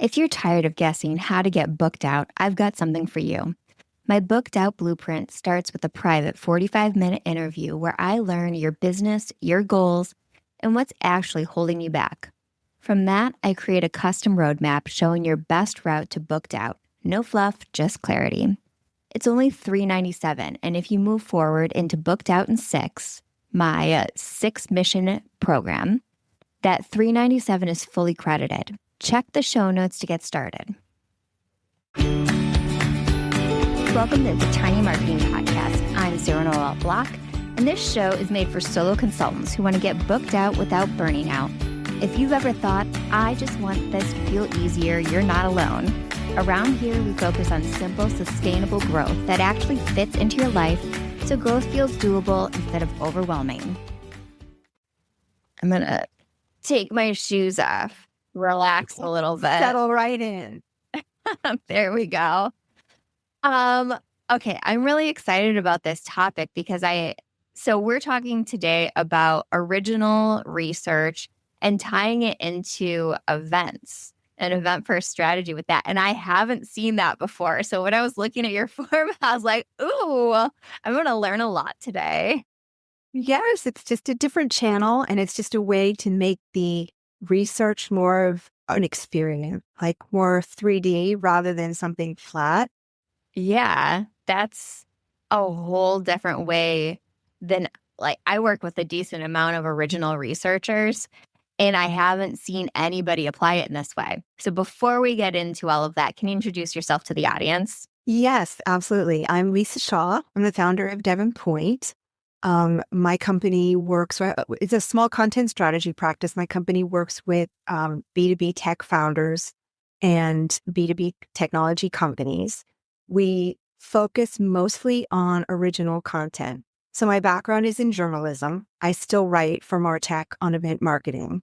If you're tired of guessing how to get booked out, I've got something for you. My booked out blueprint starts with a private 45-minute interview where I learn your business, your goals, and what's actually holding you back. From that, I create a custom roadmap showing your best route to booked out. No fluff, just clarity. It's only $397, and if you move forward into Booked Out in 6, my 6-mission program, that $397 is fully credited. Check the show notes to get started. Welcome to the Tiny Marketing Podcast. I'm Sarah Noel Block, and this show is made for solo consultants who want to get booked out without burning out. If you've ever thought, I just want this to feel easier, you're not alone. Around here, we focus on simple, sustainable growth that actually fits into your life so growth feels doable instead of overwhelming. I'm going to take my shoes off, relax a little bit. Settle right in. There we go. Okay, I'm really excited about this topic because so we're talking today about original research and tying it into events, an event-first strategy with that. And I haven't seen that before. So when I was looking at your form, I was like, ooh, I'm going to learn a lot today. Yes, it's just a different channel, and it's just a way to make the research more of an experience, like more 3D rather than something flat. Yeah, that's a whole different way than, like, I work with a decent amount of original researchers, and I haven't seen anybody apply it in this way. So before we get into all of that, can you introduce yourself to the audience? Yes, absolutely. I'm Lisa Shaw. I'm the founder of Devon Point. My company works, it's a small content strategy practice. My company works with B2B tech founders and B2B technology companies. We focus mostly on original content. So my background is in journalism. I still write for MarTech on event marketing.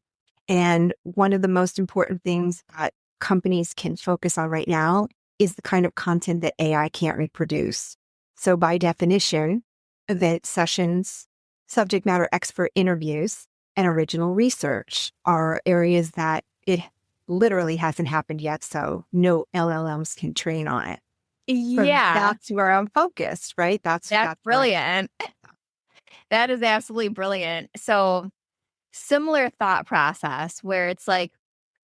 And one of the most important things that companies can focus on right now is the kind of content that AI can't reproduce. So by definition, event sessions, subject matter expert interviews, and original research are areas that it literally hasn't happened yet. So no LLMs can train on it. Yeah. That's where I'm focused, right? That's brilliant. That is absolutely brilliant. So similar thought process where it's like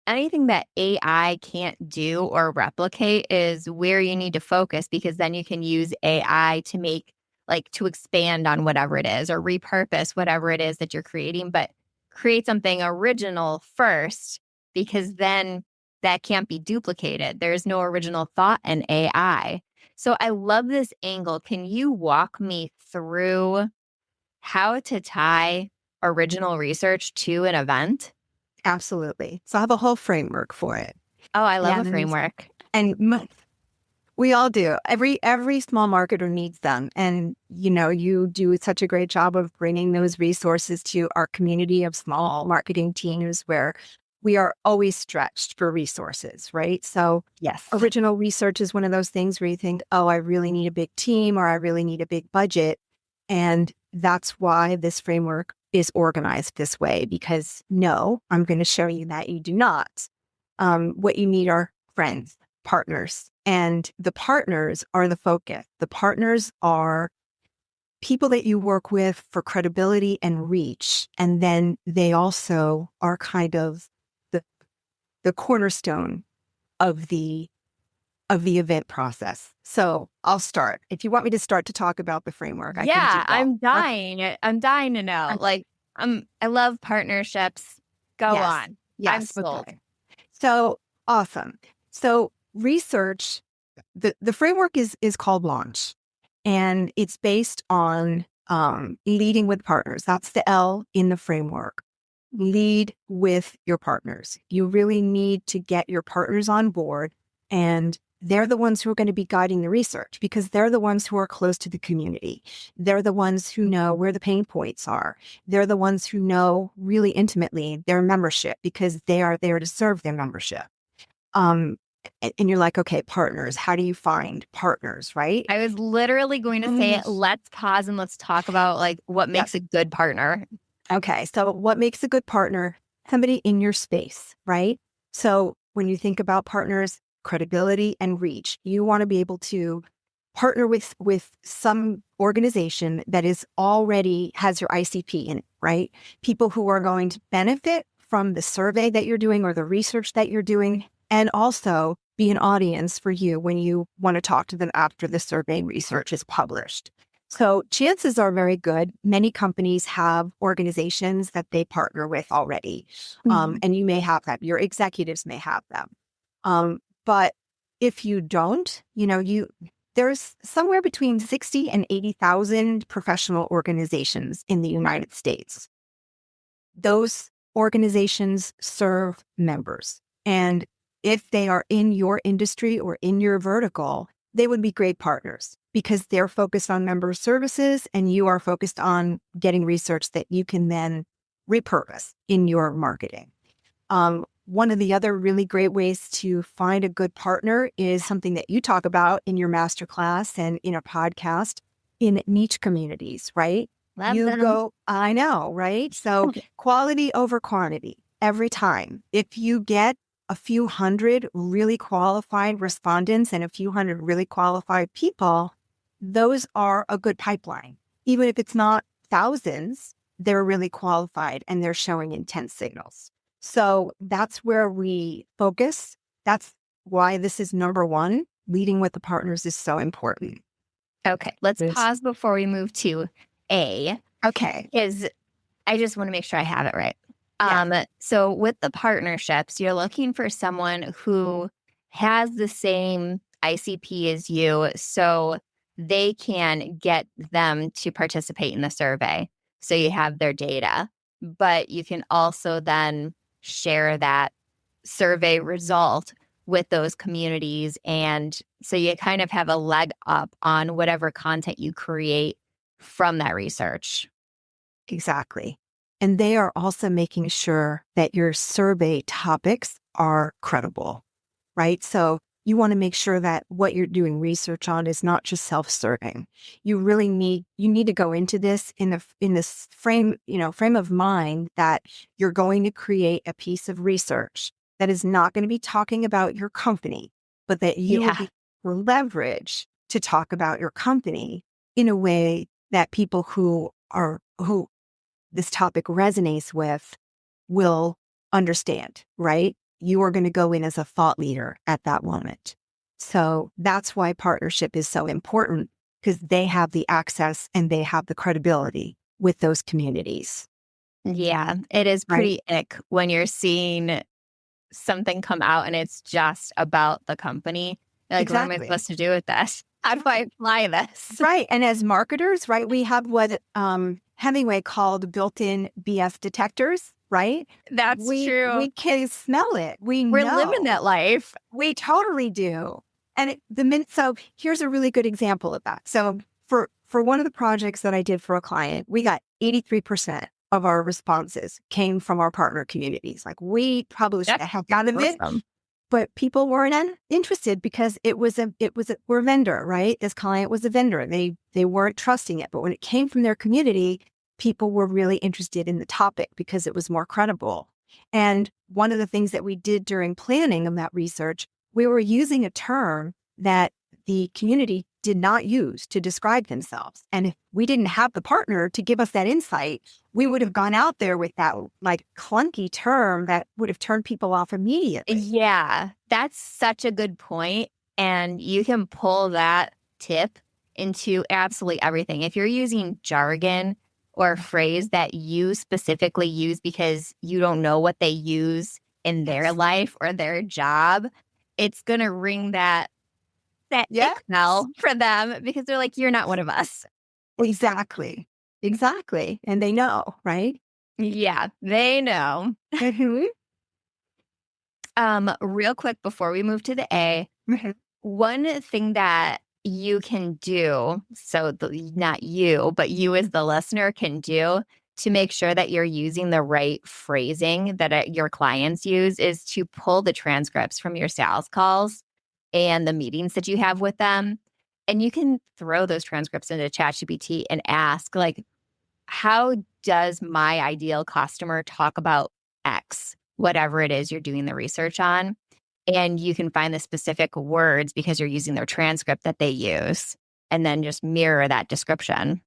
anything that AI can't do or replicate is where you need to focus, because then you can use AI to make, like, to expand on whatever it is or repurpose whatever it is that you're creating, but create something original first, because then that can't be duplicated. There's no original thought in AI. So I love this angle. Can you walk me through how to tie original research to an event? Absolutely. So I have a whole framework for it. Oh, I love a framework. And we all do. Every small marketer needs them. And, you do such a great job of bringing those resources to our community of small marketing teams where we are always stretched for resources, right? So Yes. Original research is one of those things where you think, oh, I really need a big team or I really need a big budget. And that's why this framework is organized this way, because no, I'm going to show you that you do not. What you need are friends, partners, and the partners are the focus. The partners are people that you work with for credibility and reach. And then they also are kind of the cornerstone of the event process. So I'll start. If you want me to start to talk about the framework, I can do that. I'm dying. I'm dying to know. Like, I love partnerships. Go on. Yes. I'm sold. Okay. So awesome. So research, the framework is called Launch, and it's based on leading with partners. That's the L in the framework. Lead with your partners. You really need to get your partners on board, and they're the ones who are going to be guiding the research because they're the ones who are close to the community. They're the ones who know where the pain points are. They're the ones who know really intimately their membership because they are there to serve their membership. And you're like, okay, partners, how do you find partners, right? I was literally going to say, let's pause and let's talk about, like, what makes a good partner. Okay, so what makes a good partner? Somebody in your space, right? So when you think about partners, credibility and reach. You want to be able to partner with some organization that is already has your ICP in it, right? People who are going to benefit from the survey that you're doing or the research that you're doing, and also be an audience for you when you want to talk to them after the survey research is published. So chances are very good. Many companies have organizations that they partner with already. Mhm. And you may have them. Your executives may have them. But if you don't, there's somewhere between 60 and 80,000 professional organizations in the United States. Those organizations serve members. And if they are in your industry or in your vertical, they would be great partners because they're focused on member services and you are focused on getting research that you can then repurpose in your marketing. One of the other really great ways to find a good partner is something that you talk about in your masterclass and in a podcast in niche communities, right? Love them. I know, right? So quality over quantity every time. If you get a few hundred really qualified respondents and a few hundred really qualified people, those are a good pipeline. Even if it's not thousands, they're really qualified and they're showing intent signals. So that's where we focus. That's why this is number one. Leading with the partners is so important. Okay, let's Yes. pause before we move to A, Okay. because I just want to make sure I have it right. Yeah. So with the partnerships, you're looking for someone who has the same ICP as you, so they can get them to participate in the survey. So you have their data, but you can also then share that survey result with those communities. And so you kind of have a leg up on whatever content you create from that research. Exactly. And they are also making sure that your survey topics are credible, right? So you want to make sure that what you're doing research on is not just self-serving. You need to go into this in this frame of mind that you're going to create a piece of research that is not going to be talking about your company, but that you will Yeah. be leverage to talk about your company in a way that people who this topic resonates with will understand, right? You are going to go in as a thought leader at that moment. So that's why partnership is so important because they have the access and they have the credibility with those communities, Yeah. It is right? pretty ick when you're seeing something come out and it's just about the company. You're like, what am I Exactly. supposed to do with this? How do I apply this? Right. And as marketers, right, we have what Hemingway called built-in BS detectors, right? That's true. We can smell it. We We're living know. that life. We totally do. And so here's a really good example of that. So for one of the projects that I did for a client, we got 83% of our responses came from our partner communities. Like we probably should That's have gotten it, awesome. but people weren't interested because we're a vendor, right? This client was a vendor. They weren't trusting it. But when it came from their community, people were really interested in the topic because it was more credible. And one of the things that we did during planning of that research, we were using a term that the community did not use to describe themselves. And if we didn't have the partner to give us that insight, we would have gone out there with that like clunky term that would have turned people off immediately. Yeah, that's such a good point. And you can pull that tip into absolutely everything. If you're using jargon or a phrase that you specifically use because you don't know what they use in their Yes. life or their job, it's gonna ring that Yeah, ick bell for them because they're like, you're not one of us. exactly. Exactly. And they know, right? Yeah, they know. Mhm. Real quick before we move to the A, Mhm. one thing that you can do, so not you, but you as the listener can do to make sure that you're using the right phrasing that your clients use is to pull the transcripts from your sales calls and the meetings that you have with them. And you can throw those transcripts into ChatGPT and ask, like, how does my ideal customer talk about X, whatever it is you're doing the research on? and you can find the specific words because you're using their transcript that they use and then just mirror that description.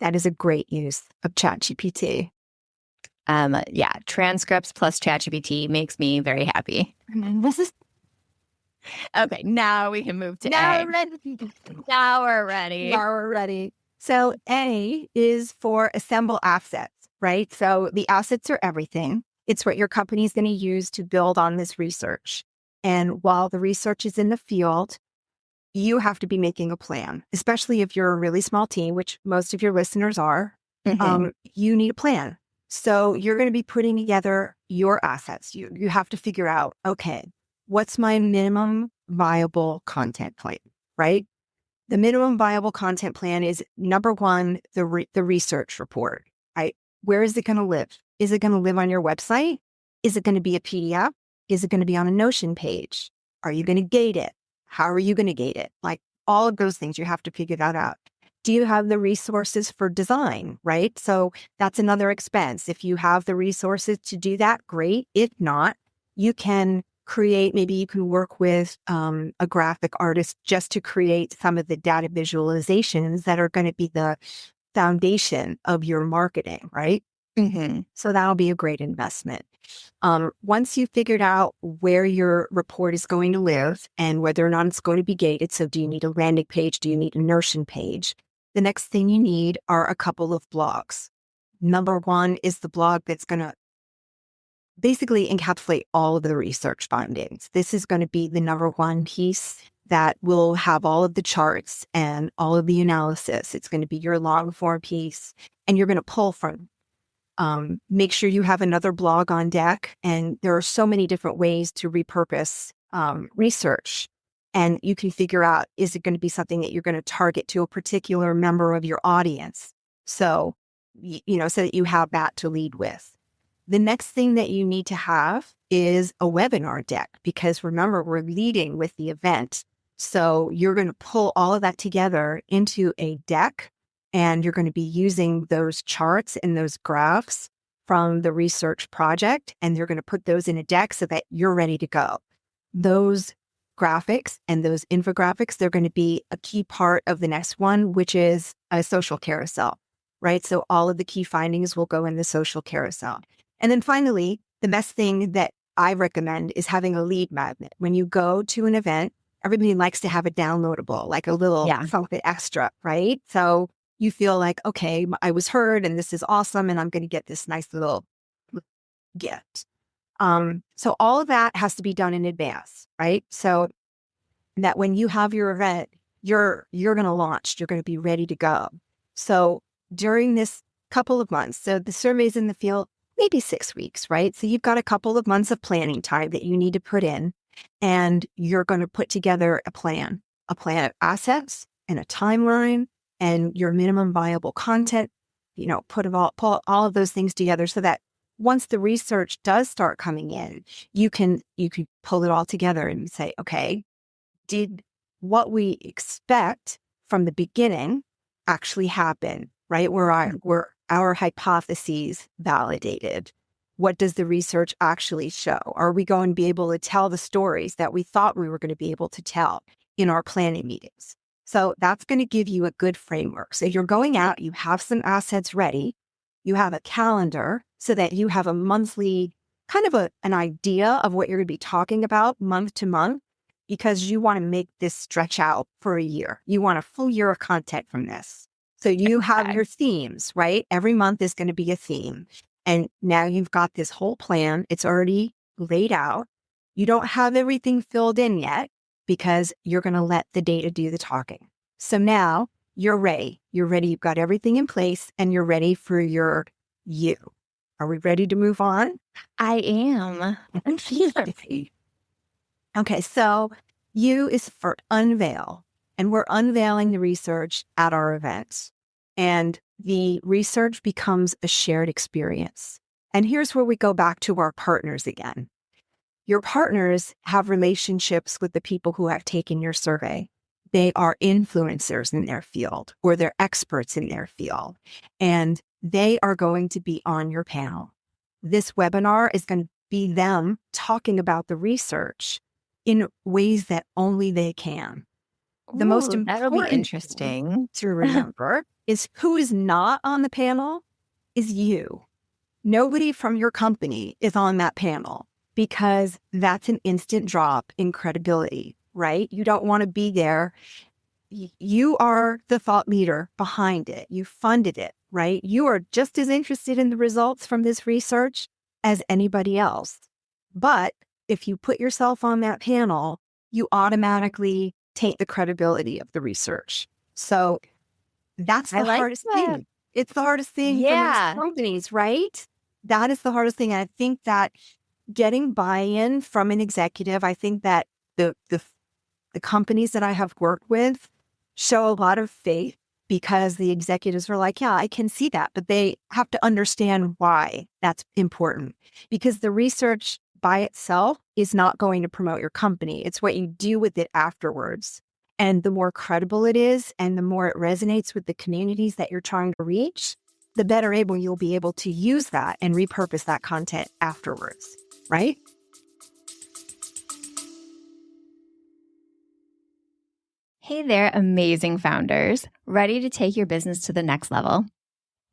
That is a great use of ChatGPT. Yeah, transcripts plus ChatGPT makes me very happy. This is Okay, now we can move to now A. we're ready. Now we're ready. Now we're ready. So A is for assemble assets, right? So the assets are everything. It's what your company is going to use to build on this research. And while the research is in the field, you have to be making a plan, especially if you're a really small team, which most of your listeners are. Mhm. You need a plan. So you're going to be putting together your assets. You have to figure out, okay, what's my minimum viable content plan, right? The minimum viable content plan is number one, the research report, right? Where is it going to live? Is it going to live on your website? Is it going to be a PDF? Is it going to be on a Notion page? Are you going to gate it? How are you going to gate it? Like all of those things, you have to figure that out. Do you have the resources for design, right? So that's another expense. If you have the resources to do that, great. If not, you can create, maybe you can work with a graphic artist just to create some of the data visualizations that are going to be the foundation of your marketing, right? Mhm. So that'll be a great investment. Once you've figured out where your report is going to live and whether or not it's going to be gated, so do you need a landing page? Do you need a Notion page? The next thing you need are a couple of blogs. Number one is the blog that's going to basically encapsulate all of the research findings. This is going to be the number one piece that will have all of the charts and all of the analysis. It's going to be your long form piece, and you're going to pull from. Make sure you have another blog on deck. And there are so many different ways to repurpose research. And you can figure out, is it going to be something that you're going to target to a particular member of your audience? So, so that you have that to lead with. The next thing that you need to have is a webinar deck, because remember, we're leading with the event. So you're going to pull all of that together into a deck, and you're going to be using those charts and those graphs from the research project, and you're going to put those in a deck so that you're ready to go. Those graphics and those infographics, they're going to be a key part of the next one, which is a social carousel, right? So all of the key findings will go in the social carousel. And then finally, the best thing that I recommend is having a lead magnet. When you go to an event, everybody likes to have a downloadable, like a little Yeah. something extra, right? So you feel like, okay, I was heard and this is awesome, and I'm going to get this nice little gift. So all of that has to be done in advance, right? So that when you have your event, you're going to launch, you're going to be ready to go. So during this couple of months, so the survey's in the field, maybe 6 weeks, right? So you've got a couple of months of planning time that you need to put in, and you're going to put together a plan of assets and a timeline and your minimum viable content, pull all of those things together so that once the research does start coming in, you can pull it all together and say, okay, did what we expect from the beginning actually happen, right? Were our hypotheses validated? What does the research actually show? Are we going to be able to tell the stories that we thought we were going to be able to tell in our planning meetings? So that's going to give you a good framework. So you're going out, you have some assets ready, you have a calendar so that you have a monthly kind of an idea of what you're going to be talking about month to month, because you want to make this stretch out for a year. You want a full year of content from this. So you have Okay. your themes, right? Every month is going to be a theme. And now you've got this whole plan. It's already laid out. You don't have everything filled in yet because you're going to let the data do the talking. So now you're ready. You're ready. You've got everything in place and you're ready for your you. Are we ready to move on? I am. Okay, so U is for unveil, and we're unveiling the research at our events. And the research becomes a shared experience. And here's where we go back to our partners again. Your partners have relationships with the people who have taken your survey. They are influencers in their field, or they're experts in their field, and they are going to be on your panel. This webinar is going to be them talking about the research, in ways that only they can. The most Ooh, that'll be important thing interesting. to remember is who is not on the panel is you. Nobody from your company is on that panel because that's an instant drop in credibility, right? You don't want to be there. You are the thought leader behind it. You funded it, right? You are just as interested in the results from this research as anybody else. But if you put yourself on that panel, you automatically taint the credibility of the research. So that's I the like hardest that. thing. It's the hardest thing for most Yeah. companies, right? That is the hardest thing. I think that getting buy-in from an executive, I think that the companies that I have worked with show a lot of faith because the executives are like, yeah, I can see that, but they have to understand why that's important because the research by itself is not going to promote your company. It's what you do with it afterwards. And the more credible it is and the more it resonates with the communities that you're trying to reach, the better able you'll be able to use that and repurpose that content afterwards, right? Hey there, amazing founders. Ready to take your business to the next level?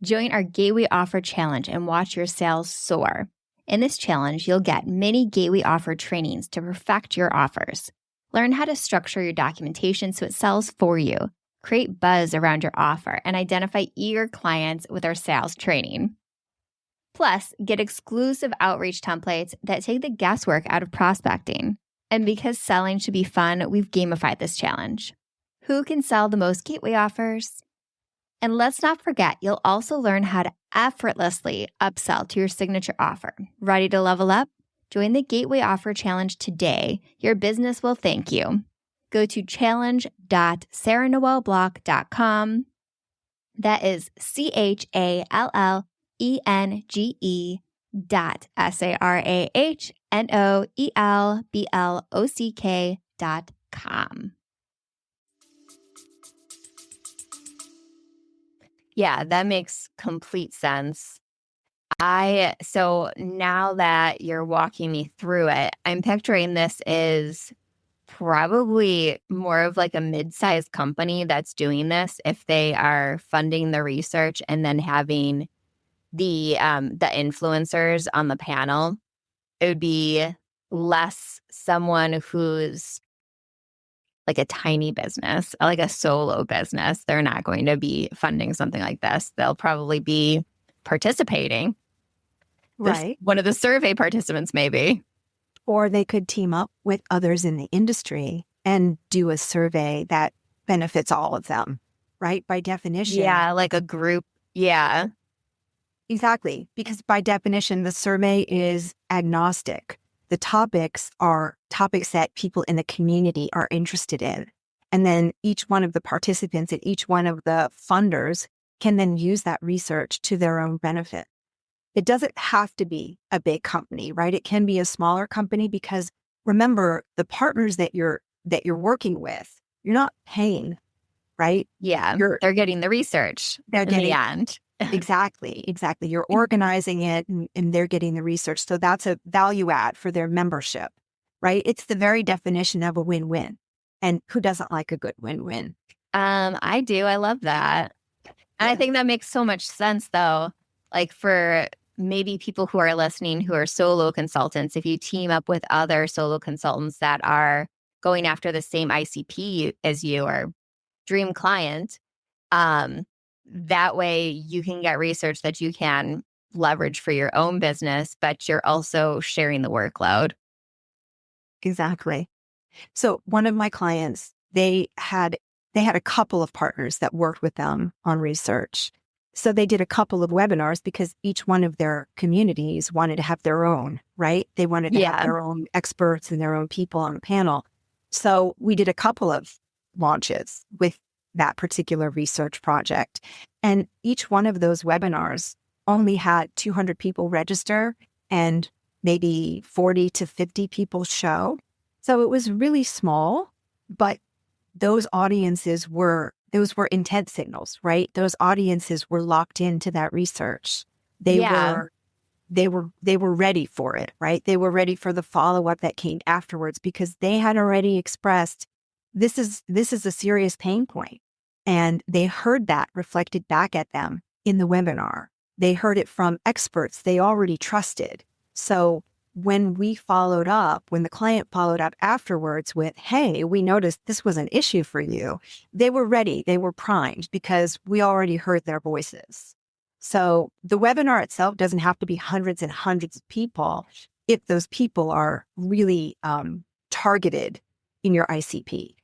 Join our Gateway Offer Challenge and watch your sales soar. In this challenge, you'll get mini Gateway Offer trainings to perfect your offers. Learn how to structure your documentation so it sells for you. Create buzz around your offer and identify eager clients with our sales training. Plus, get exclusive outreach templates that take the guesswork out of prospecting. And because selling should be fun, we've gamified this challenge. Who can sell the most gateway offers? And let's not forget, you'll also learn how to effortlessly upsell to your signature offer. Ready to level up? Join the Gateway Offer Challenge today. Your business will thank you. Go to challenge.sarahnoelblock.com. That is CHALLENGE.SARAHNOELBLOCK.com. Yeah, that makes complete sense. So now that you're walking me through it, I'm picturing this is probably more of like a mid-sized company that's doing this if they are funding the research and then having the influencers on the panel. It would be less someone who's like a tiny business, like a solo business. They're not going to be funding something like this. They'll probably be participating. This Right. one of the survey participants, maybe. Or they could team up with others in the industry and do a survey that benefits all of them, right? By definition. Yeah, like a group. Yeah. Exactly. Because by definition, the survey is agnostic. The topics are topics that people in the community are interested in. And then each one of the participants and each one of the funders can then use that research to their own benefit. It doesn't have to be a big company, right? It can be a smaller company because remember the partners that you're working with, you're not paying, right? Yeah. You're They're getting the research they're in the getting end. exactly. You're organizing it and they're getting the research. So that's a value add for their membership, right? It's the very definition of a win-win. And who doesn't like a good win-win? I do. I love that. And I Yeah. think that makes so much sense though. Like for maybe people who are listening who are solo consultants, if you team up with other solo consultants that are going after the same ICP as you or dream client, um, that way you can get research that you can leverage for your own business, but you're also sharing the workload. Exactly. So one of my clients, they had a couple of partners that worked with them on research. So they did a couple of webinars because each one of their communities wanted to have their own, right? They wanted to have Yeah. their own experts and their own people on the panel. So we did a couple of launches with that particular research project. And each one of those webinars only had 200 people register and maybe 40 to 50 people show. So it was really small, but those were intent signals, right? Those audiences were locked into that research. They Yeah. were they were ready for it, right? They were ready for the follow-up that came afterwards because they had already expressed this is a serious pain point. And they heard that reflected back at them in the webinar. They heard it from experts they already trusted. So when we followed up, when the client followed up afterwards with, hey, we noticed this was an issue for you, they were ready, they were primed because we already heard their voices. So the webinar itself doesn't have to be hundreds and hundreds of people if those people are really targeted in your ICP.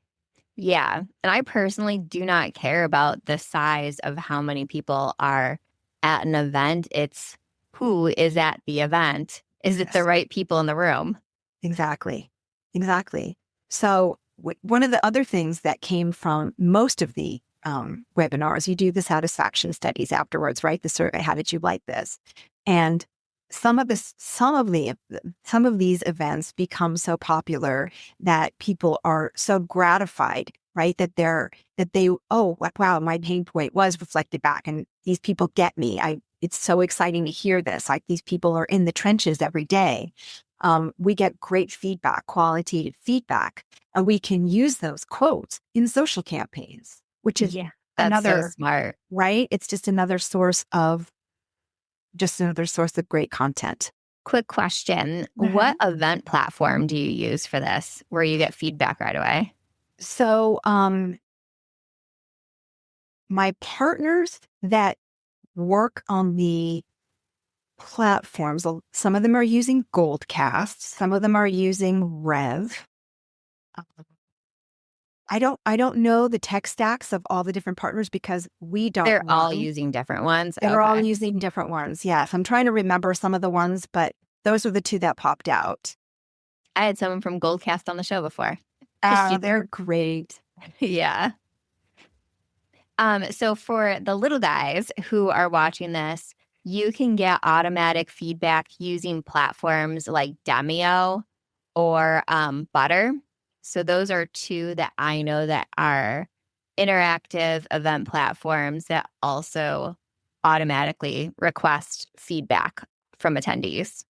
Yeah. And I personally do not care about the size of how many people are at an event. It's who is at the event. Is it the Yes. right people in the room? Exactly. Exactly. So one of the other things that came from most of the webinars, you do the satisfaction studies afterwards, right? The survey, how did you like this? And some of these events become so popular that people are so gratified, right? Oh, wow, my pain point was reflected back and these people get me. It's so exciting to hear this. Like these people are in the trenches every day. We get great feedback, qualitative feedback, and we can use those quotes in social campaigns, which is Yeah. That's so another, smart. right? It's just another source of great content. Quick question. What Mhm. event platform do you use for this where you get feedback right away? So, my partners that work on the platforms, some of them are using Goldcast, some of them are using Rev. I don't know the tech stacks of all the different partners because we don't They're all run. using different ones. They're all Okay. using different ones. Yes, I'm trying to remember some of the ones, but those were the two that popped out. I had someone from Goldcast on the show before. She, They're great. yeah. So for the little guys who are watching this, you can get automatic feedback using platforms like Demio or Butter. So those are two that I know that are interactive event platforms that also automatically request feedback from attendees.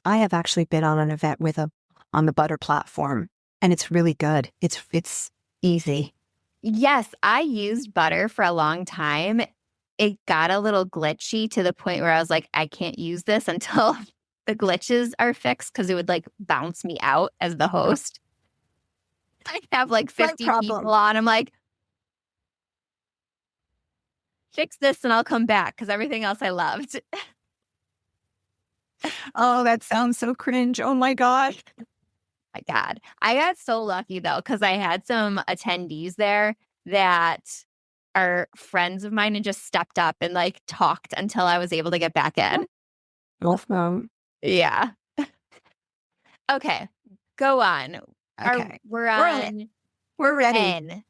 I have actually been on an event on the Butter platform, and it's really good. It's easy. Yes, I used Butter for a long time. It got a little glitchy to the point where I was like, I can't use this until the glitches are fixed because it would like bounce me out as the host. I have like My 50 people problem. on. I'm like, fix this and I'll come back because everything else I loved. Oh, that sounds so cringe. Oh my gosh. My God. I got so lucky though, because I had some attendees there that are friends of mine and just stepped up and like talked until I was able to get back in. Awesome. Yeah. Okay. Go on. Okay. We're We're on it. on We're ready. N.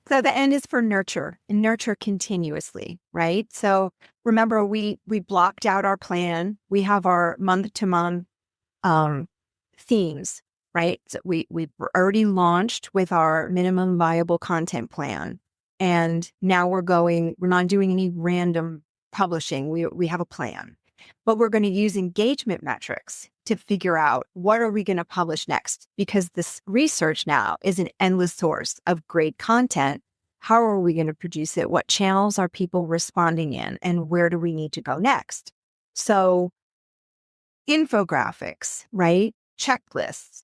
So the N is for nurture and nurture continuously, right? So remember, we blocked out our plan. We have our month to month themes, right? So we've already launched with our minimum viable content plan, and now we're not doing any random publishing. We have a plan, but we're going to use engagement metrics to figure out what are we going to publish next, because this research now is an endless source of great content. How are we going to produce it? What channels are people responding in, and where do we need to go next? So infographics, right? Checklists,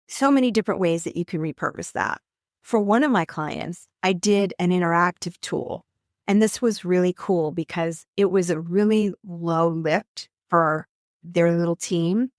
so many different ways that you can repurpose that. For one of my clients, I did an interactive tool. And this was really cool because it was a really low lift for their little team.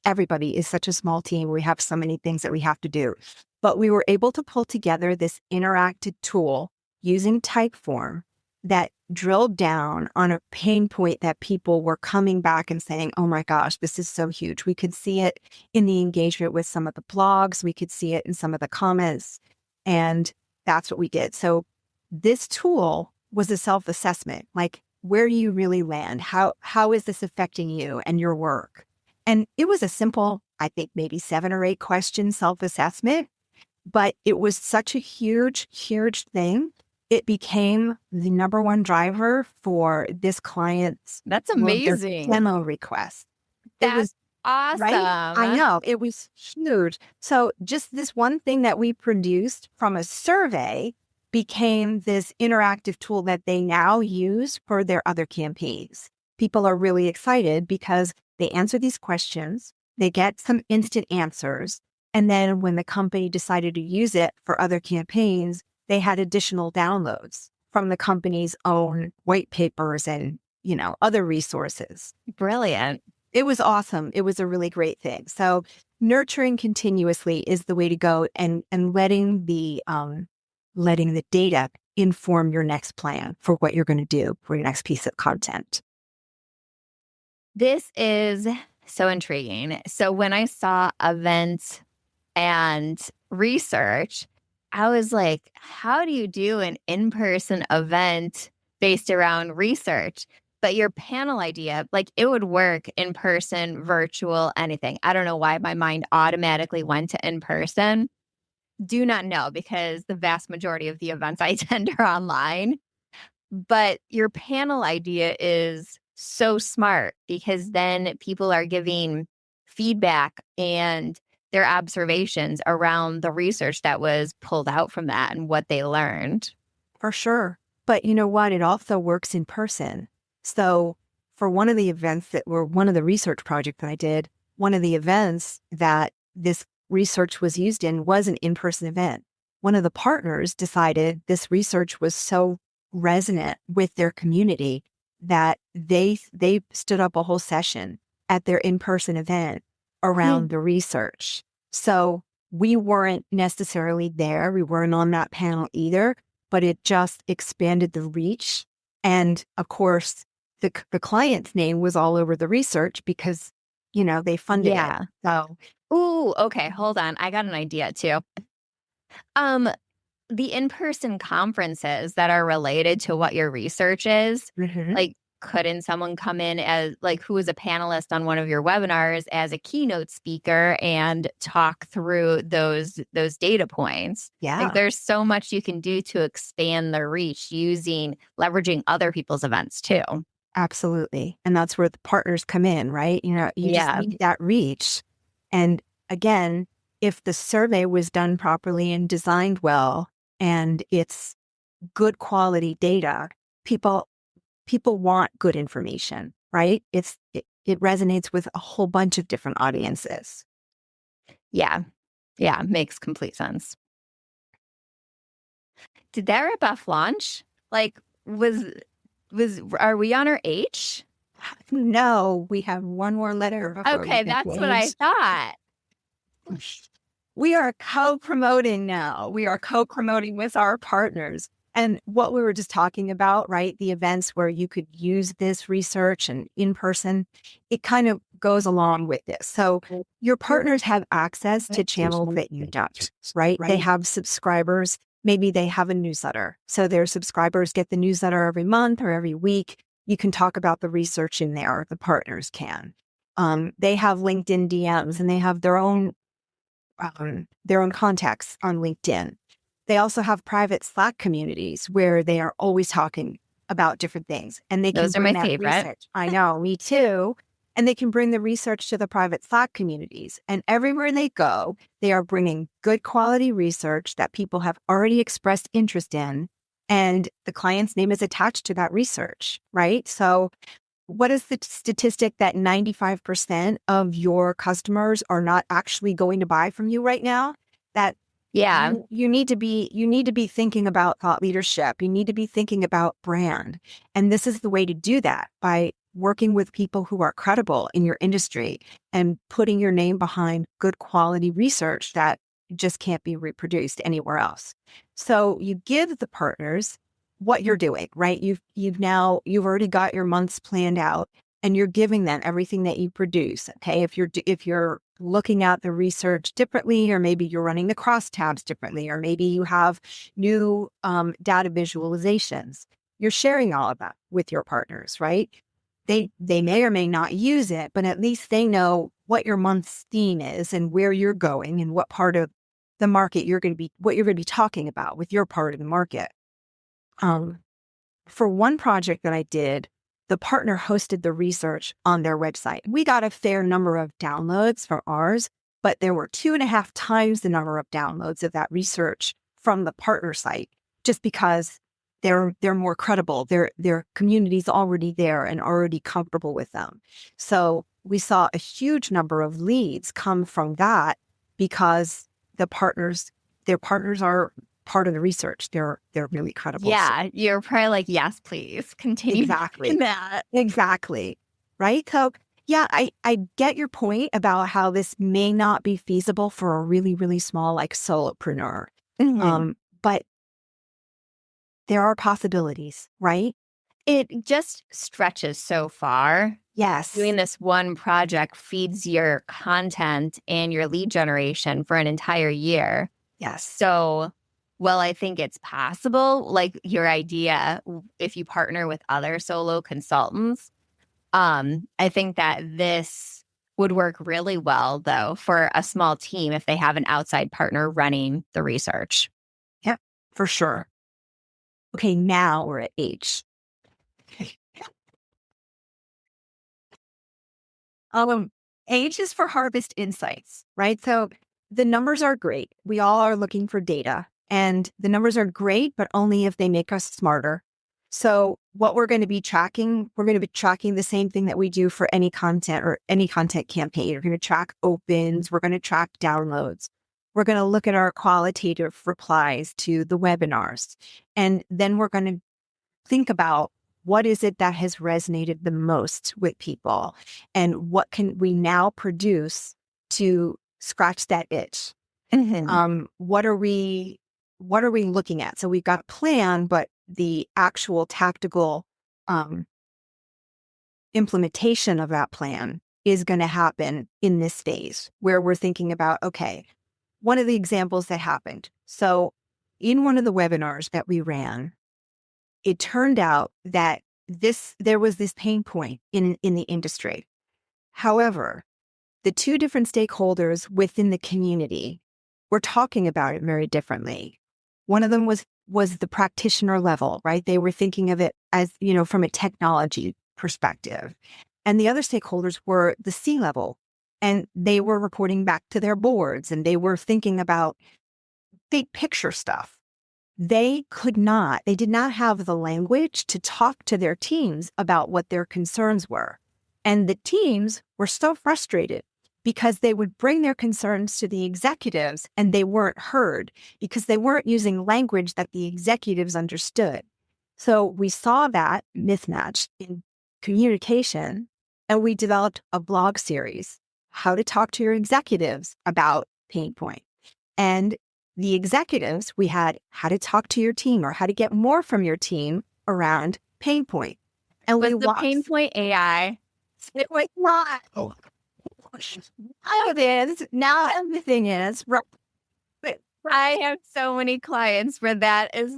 Everybody is such a small team. We have so many things that we have to do. But we were able to pull together this interactive tool using Typeform that drilled down on a pain point that people were coming back and saying, oh my gosh, this is so huge. We could see it in the engagement with some of the blogs. We could see it in some of the comments. And that's what we did. So this tool was a self-assessment, like where do you really land? How is this affecting you and your work? And it was a simple, I think maybe 7 or 8 question self-assessment, but it was such a huge, huge thing. it became the number one driver for this client's That's one of their amazing. demo requests. It That's was right. I awesome. know it was huge. So just this one thing that we produced from a survey became this interactive tool that they now use for their other campaigns. People are really excited because they answer these questions, they get some instant answers. And then when the company decided to use it for other campaigns, they had additional downloads from the company's own white papers and, other resources. Brilliant. It was awesome. It was a really great thing. So nurturing continuously is the way to go, and letting the data inform your next plan for what you're going to do for your next piece of content. This is so intriguing. So when I saw event and research, I was like, how do you do an in-person event based around research? But your panel idea, like it would work in person, virtual, anything. I don't know why my mind automatically went to in person. Do not know because the vast majority of the events I attend are online. But your panel idea is so smart because then people are giving feedback and their observations around the research that was pulled out from that and what they learned. For sure. But you know what? It also works in person. So for one of the events that were one of the research projects that I did, one of the events that this research was used in was an in-person event. One of the partners decided this research was so resonant with their community that they stood up a whole session at their in-person event Hmm. around the research. So we weren't necessarily there. We weren't on that panel either, but it just expanded the reach. And of course, the client's name was all over the research because, they funded it. Yeah. So, Ooh, okay, hold on. I got an idea too. Um, the in-person conferences that are related to what your research is, mhm. like, couldn't someone come in as like who is a panelist on one of your webinars as a keynote speaker and talk through those data points? Like, Yeah, there's so much you can do to expand the reach using leveraging other people's events too. absolutely. And that's where the partners come in, right? You just Yeah. need that reach. And again, if the survey was done properly and designed well, and it's good quality data, people people want good information, right? It resonates with a whole bunch of different audiences. Yeah. Yeah. Makes complete sense. Did that rip off launch? Like, are we on our H? No, we have one more letter before we Okay, get that's what I names. thought. We are co-promoting now. We are co-promoting with our partners. And what we were just talking about, right? The events where you could use this research and in person, it kind of goes along with this. So your partners have access to channels that you don't, right? They have subscribers. Maybe they have a newsletter. So their subscribers get the newsletter every month or every week. You can talk about the research in there. The partners can. They have LinkedIn DMs and they have their own contacts on LinkedIn. They also have private Slack communities where they are always talking about different things, and they can Those are bring my that favorite. research. I know, me too. And they can bring the research to the private Slack communities. And everywhere they go, they are bringing good quality research that people have already expressed interest in. And the client's name is attached to that research, right? So what is the statistic that 95% of your customers are not actually going to buy from you right now? That Yeah. you need to be thinking about thought leadership. You need to be thinking about brand. And this is the way to do that by working with people who are credible in your industry and putting your name behind good quality research that just can't be reproduced anywhere else. So you give the partners what you're doing, right? You've already got your months planned out and you're giving them everything that you produce. Okay. If you're looking at the research differently, or maybe you're running the crosstabs differently, or maybe you have new data visualizations, you're sharing all of that with your partners, right? They may or may not use it, but at least they know what your month's theme is and where you're going and what part of the market what you're going to be talking about with your part of the market. Um, for one project that I did, the partner hosted the research on their website. We got a fair number of downloads for ours, but there were 2.5 times the number of downloads of that research from the partner site, just because they're more credible. Their community's already there and already comfortable with them. So we saw a huge number of leads come from that because their partners are part of the research. They're really credible. So Yeah, you're probably like, yes, please continue doing exactly. that. Exactly. Right. So yeah, I get your point about how this may not be feasible for a really, really small like solopreneur. Mhm. But there are possibilities, right? It just stretches so far. Yes. Doing this one project feeds your content and your lead generation for an entire year. Yes. So, well, I think it's possible, like your idea, if you partner with other solo consultants, I think that this would work really well, though, for a small team if they have an outside partner running the research. Yeah, for sure. Okay, now we're at H. Um, H is for harvest insights, right? So the numbers are great. We all are looking for data, and the numbers are great, but only if they make us smarter. So what we're going to be tracking, we're going to be tracking the same thing that we do for any content or any content campaign. We're going to track opens. We're going to track downloads. We're going to look at our qualitative replies to the webinars. And then we're going to think about what is it that has resonated the most with people and what can we now produce to scratch that itch. Mhm. What are we looking at? So we've got a plan, but the actual tactical um, implementation of that plan is going to happen in this phase where we're thinking about, okay, one of the examples that happened. So in one of the webinars that we ran, it turned out that there was this pain point in the industry. However, the two different stakeholders within the community were talking about it very differently. One of them was the practitioner level, right? They were thinking of it as, from a technology perspective. And the other stakeholders were the C-level, and they were reporting back to their boards, and they were thinking about big picture stuff. They did not have the language to talk to their teams about what their concerns were. And the teams were so frustrated because they would bring their concerns to the executives and they weren't heard because they weren't using language that the executives understood. So we saw that mismatch in communication, and we developed a blog series, How to Talk to Your Executives About Pain Point. And the executives, we had how to talk to your team or how to get more from your team around pain point. And Was we the pain walked. point AI? It was not. Oh, now it is. Now everything is. But I have so many clients where that is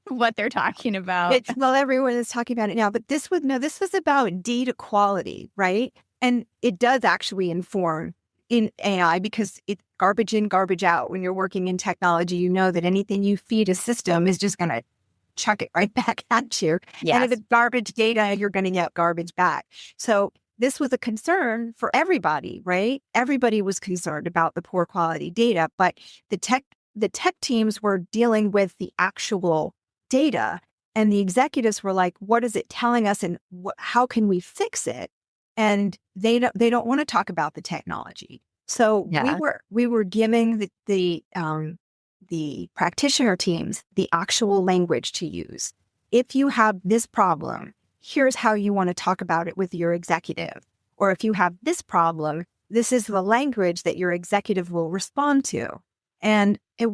what they're talking about. well, everyone is talking about it now. But this was about data quality, right? And it does actually inform in AI because it's garbage in, garbage out. When you're working in technology, you know that anything you feed a system is just going to chuck it right back at you. And if Yes. it's garbage data, you're going to get garbage back. So this was a concern for everybody, right? Everybody was concerned about the poor quality data, but the tech teams were dealing with the actual data, and the executives were like, what is it telling us and how can we fix it? And they don't want to talk about the technology. So Yeah. we were giving the practitioner teams the actual language to use. If you have this problem, here's how you want to talk about it with your executive. Or if you have this problem, this is the language that your executive will respond to. And it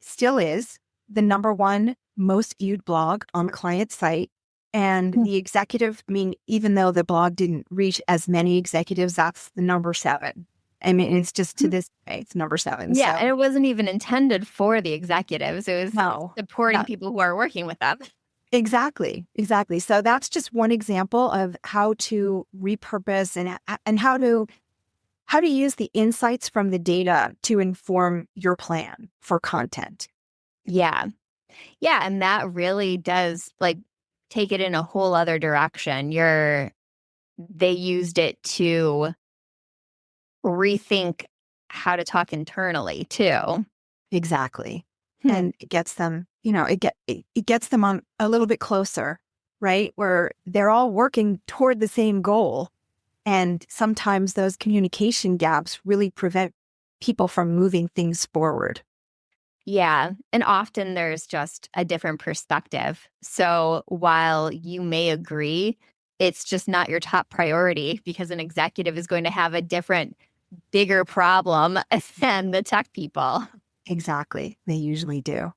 still is the number one most viewed blog on the client site. And the executive, even though the blog didn't reach as many executives, that's the number 7. I mean, it's just to this day, it's number 7. Yeah. And So it wasn't even intended for the executives. It was no, supporting no, people who are working with them. exactly, exactly. So that's just one example of how to repurpose and how to use the insights from the data to inform your plan for content. Yeah. Yeah, and that really does like take it in a whole other direction. They used it to rethink how to talk internally too. Exactly. Hmm. And it gets them, it gets them on a little bit closer, right? Where they're all working toward the same goal. And sometimes those communication gaps really prevent people from moving things forward. Yeah, and often there's just a different perspective. So while you may agree, it's just not your top priority because an executive is going to have a different, bigger problem than the tech people. Exactly. They usually do.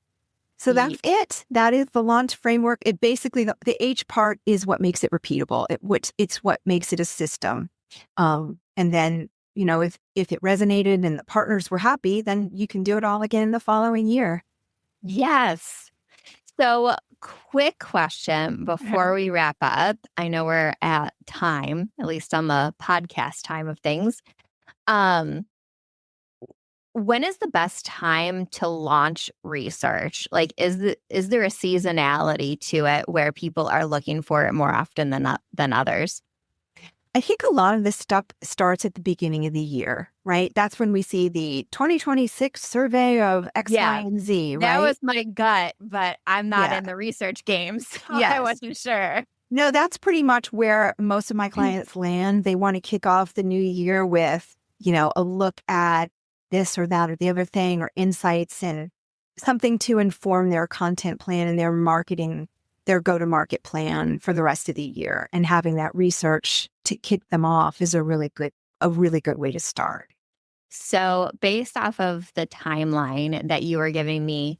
So Ye- that's it. That is the launch framework. It basically, the H part is what makes it repeatable. It's what makes it a system. And then, if it resonated and the partners were happy, then you can do it all again the following year. Yes. So, quick question Uh-huh. before we wrap up. I know we're at time, at least on the podcast time of things. Um, when is the best time to launch research? Like, is there a seasonality to it where people are looking for it more often than others? I think a lot of this stuff starts at the beginning of the year, right? That's when we see the 2026 survey of X, Y, Yeah, and Z, that right? was my gut, but I'm not Yeah. in the research game, so I Yes. wasn't sure. No, that's pretty much where most of my clients land. They want to kick off the new year with, a look at this or that or the other thing or insights and something to inform their content plan and their marketing, their go-to-market plan for the rest of the year. And having that research to kick them off is a really good way to start. So, based off of the timeline that you were giving me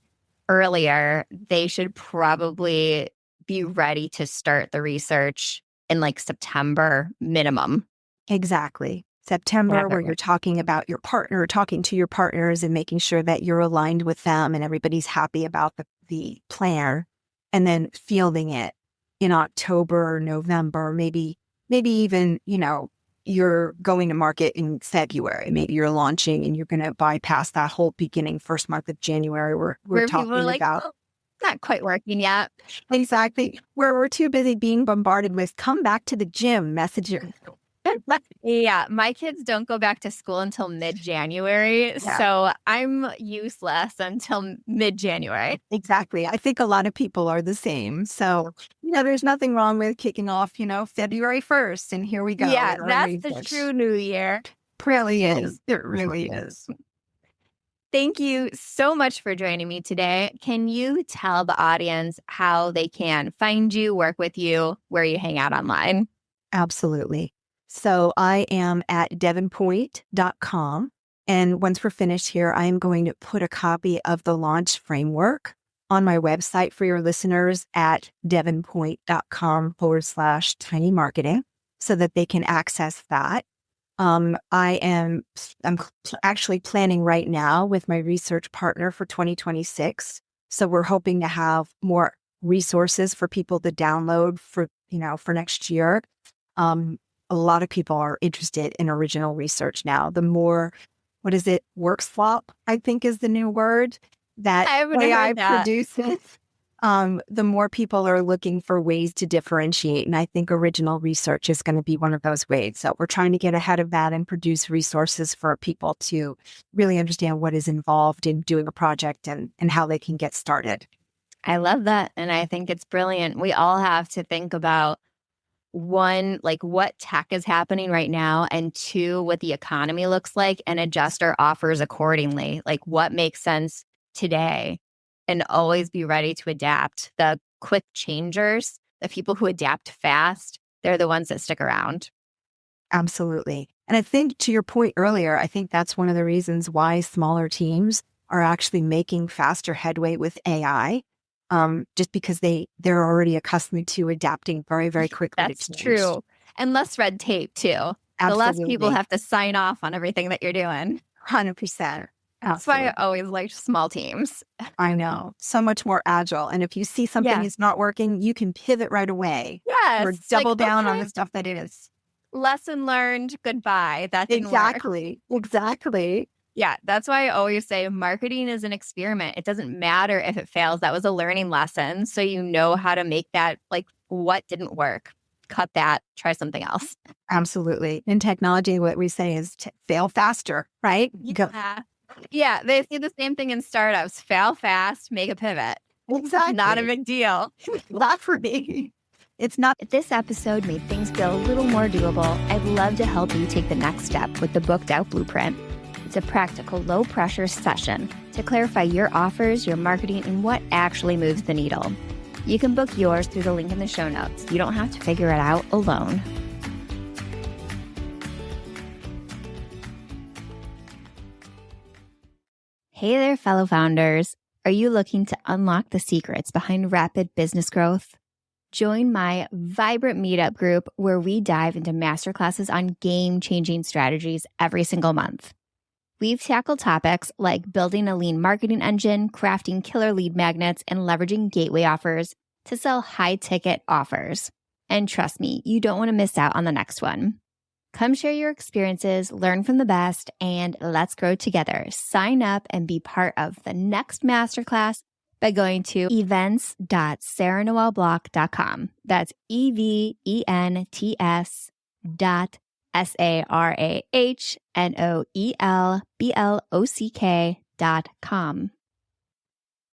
earlier, they should probably be ready to start the research in like September minimum. Exactly. September, Have it where you're right. talking about your partner, talking to your partners and making sure that you're aligned with them and everybody's happy about the plan, and then fielding it in October, November, maybe even, you're going to market in February. Maybe you're launching and you're going to bypass that whole beginning first month of January where we're Where people are talking like, about oh, not quite working yet. exactly where we're too busy being bombarded with come back to the gym messages. Yeah, my kids don't go back to school until mid-January, Yeah. so I'm useless until mid-January. Exactly. I think a lot of people are the same. So, there's nothing wrong with kicking off, February 1st, and here we go Yeah, with our that's the research. true new year. Really is. It really is. Thank you so much for joining me today. Can you tell the audience how they can find you, work with you, where you hang out online? Absolutely. So I am at devonpoint.com. And once we're finished here, I am going to put a copy of the launch framework on my website for your listeners at devonpoint.com/tiny marketing so that they can access that. I'm actually planning right now with my research partner for 2026. So we're hoping to have more resources for people to download for next year. Um, a lot of people are interested in original research now. The more, what is it? Work swap, I think is the new word that I haven't AI heard that. produces. The more people are looking for ways to differentiate. And I think original research is going to be one of those ways. So we're trying to get ahead of that and produce resources for people to really understand what is involved in doing a project and how they can get started. I love that. And I think it's brilliant. We all have to think about one, like what tech is happening right now, and two, what the economy looks like and adjust our offers accordingly. Like what makes sense today and always be ready to adapt. The quick changers, the people who adapt fast, they're the ones that stick around. Absolutely. And I think to your point earlier, I think that's one of the reasons why smaller teams are actually making faster headway with AI, just because they're already accustomed to adapting very, very quickly to That's change. true. And less red tape, too. The less people Absolutely. have to sign off on everything that you're doing. 100%. That's why I Absolutely. always liked small teams. I know. So much more agile. And if you see something Yeah. is not working, you can pivot right away or Yes. Like, double down on okay, the stuff that is. lesson learned. Goodbye. That didn't work. Exactly. Exactly. Yeah, that's why I always say marketing is an experiment. It doesn't matter if it fails. That was a learning lesson. So you know how to make that, like, what didn't work. Cut that, try something else. Absolutely. In technology, what we say is fail faster, right? Go. Yeah. Yeah. They say the same thing in startups: fail fast, make a pivot. Not a Exactly. big deal. Not for me. It's not. If this episode made things feel a little more doable, I'd love to help you take the next step with the Booked Out Blueprint. It's a practical, low-pressure session to clarify your offers, your marketing, and what actually moves the needle. You can book yours through the link in the show notes. You don't have to figure it out alone. Hey there, fellow founders. Are you looking to unlock the secrets behind rapid business growth? Join my vibrant meetup group where we dive into masterclasses on game-changing strategies every single month. We've tackled topics like building a lean marketing engine, crafting killer lead magnets, and leveraging gateway offers to sell high-ticket offers. And trust me, you don't want to miss out on the next one. Come share your experiences, learn from the best, and let's grow together. Sign up and be part of the next masterclass by going to events.sarahnoelblock.com. That's events.sarahnoelblock.com.